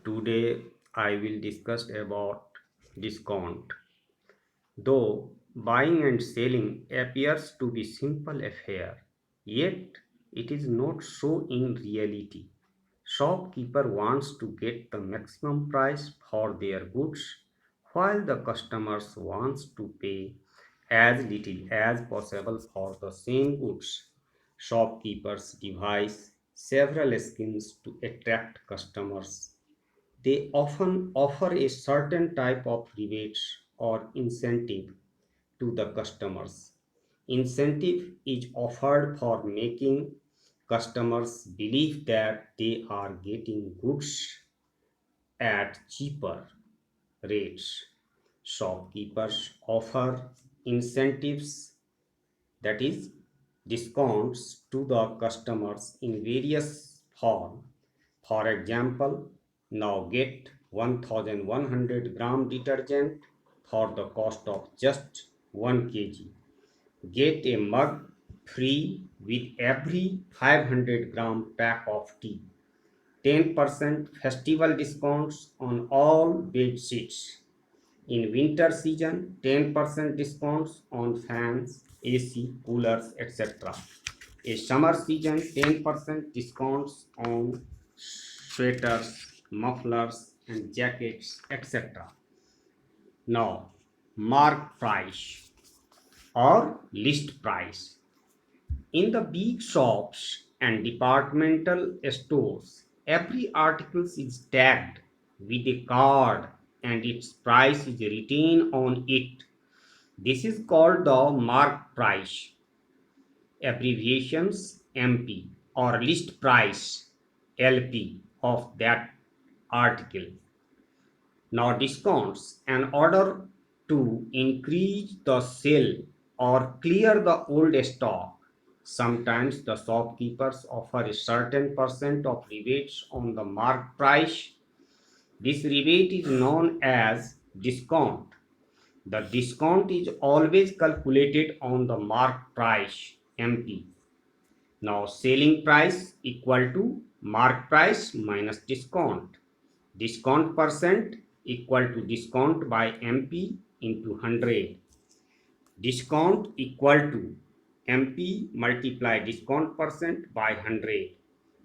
Today I will discuss about discount. Though buying and selling appears to be simple affair, yet it is not so in reality. Shopkeeper wants to get the maximum price for their goods while the customers wants to pay as little as possible for the same goods. Shopkeepers devise several schemes to attract customers. They often offer a certain type of rebates or incentive to the customers. Incentive is offered for making customers believe that they are getting goods at cheaper rates. Shopkeepers offer incentives, that is discounts, to the customers in various form. For example, now get 1100 gram detergent for the cost of just 1 kg. Get a mug free with every 500 gram pack of tea. 10% festival discounts on all bed sheets. In winter season, 10% discounts on fans, AC, coolers, etc. A summer season, 10% discounts on sweaters, mufflers, and jackets, etc. Now, mark price or list price. In the big shops and departmental stores, every article is tagged with a card and its price is written on it. This is called the mark price, abbreviations MP, or list price LP of that article. Now, discounts, an order to increase the sale or clear the old stock. Sometimes the shopkeepers offer a certain percent of rebates on the marked price. This rebate is known as discount. The discount is always calculated on the marked price MP. Now, selling price equal to mark price minus discount. Discount percent equal to discount by MP into 100. Discount equal to MP multiply discount percent by 100.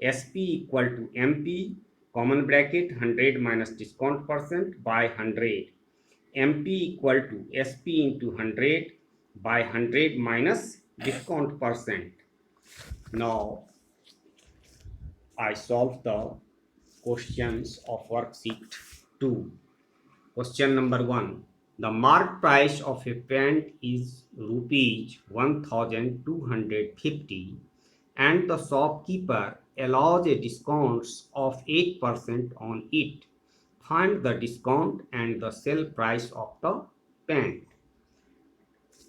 SP equal to MP common bracket 100 minus discount percent by 100. MP equal to SP into 100 by 100 minus discount percent. Now I solve the questions of worksheet 2. Question number 1. The mark price of a pant is rupees 1250 and the shopkeeper allows a discount of 8% on it. Find the discount and the sale price of the pant.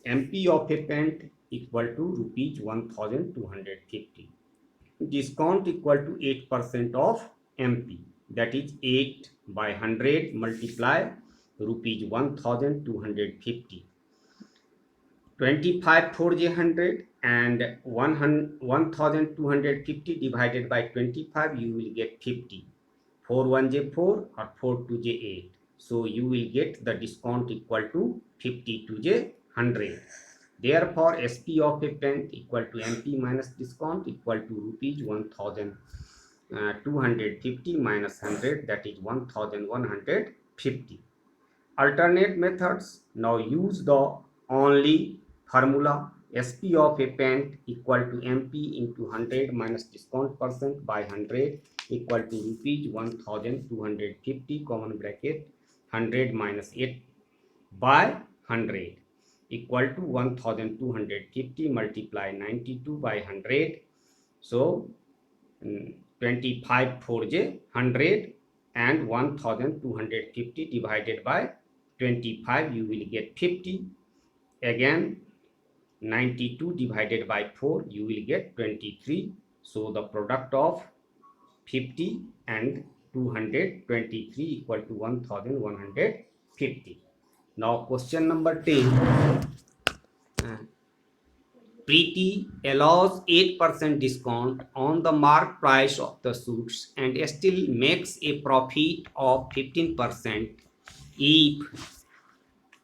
MP of a pant equal to rupees 1250. Discount equal to 8% of MP, that is 8 by 100 multiply rupees 1250. 25 4 j 100 and 1250 divided by 25, you will get 50. 4 1 j 4 or 4 2 j 8. So you will get the discount equal to 52 j 100. Therefore, SP of a pant equal to MP minus discount equal to rupees 1250 minus 100, that is 1150. Alternate methods. Now use the only formula. SP of a pant equal to MP into 100 minus discount percent by 100 equal to rupees 1250 common bracket 100 minus 8 by 100 equal to 1250 multiply 92 by 100. So 25 4 j 100 and 1250 divided by 25, you will get 50. Again 92 divided by 4, you will get 23. So the product of 50 and 223 equal to 1150. Now question number 10. Preeti allows 8% discount on the mark price of the suits and still makes a profit of 15%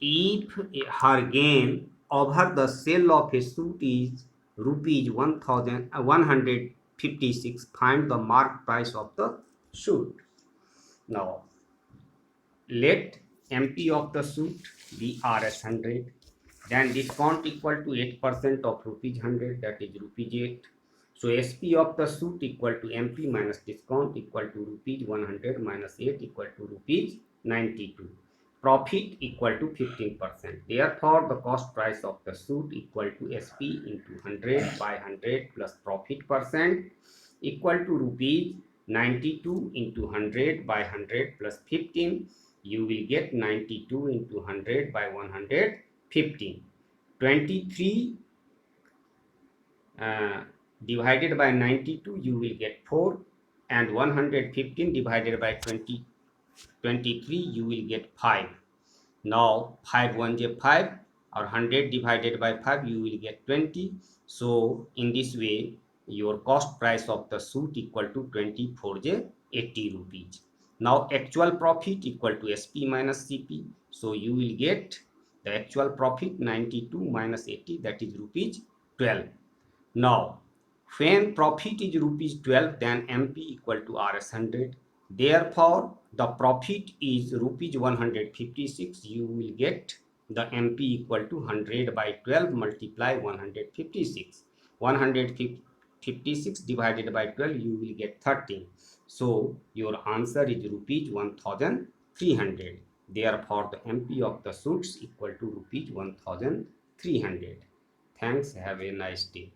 if her gain over the sale of a suit is rupees 1156. Find the mark price of the suit. Now let MP of the suit be Rs 100, then discount equal to 8% of rupees 100, that is rupees 8. So SP of the suit equal to MP minus discount equal to rupees 100 minus 8 equal to rupees 92. Profit equal to 15%. Therefore, the cost price of the suit equal to SP into 100 by 100 plus profit percent equal to rupees 92 into 100 by 100 plus 15. You will get 92 into 100 by 115. 23 divided by 92, you will get 4, and 115 divided by 23, you will get 5. Now 5 1 j 5, or 100 divided by 5, you will get 20. So in this way, your cost price of the suit equal to 24 j 80 rupees. Now actual profit equal to SP minus CP. So you will get the actual profit 92 minus 80, that is rupees 12. Now when profit is rupees 12, then MP equal to Rs 100. Therefore, the profit is rupees 156. You will get the MP equal to 100 by 12 multiply 156. 156 divided by 12, you will get 13. So your answer is rupees 1300. Therefore, the MP of the suits equal to rupees 1300. Thanks. Have a nice day.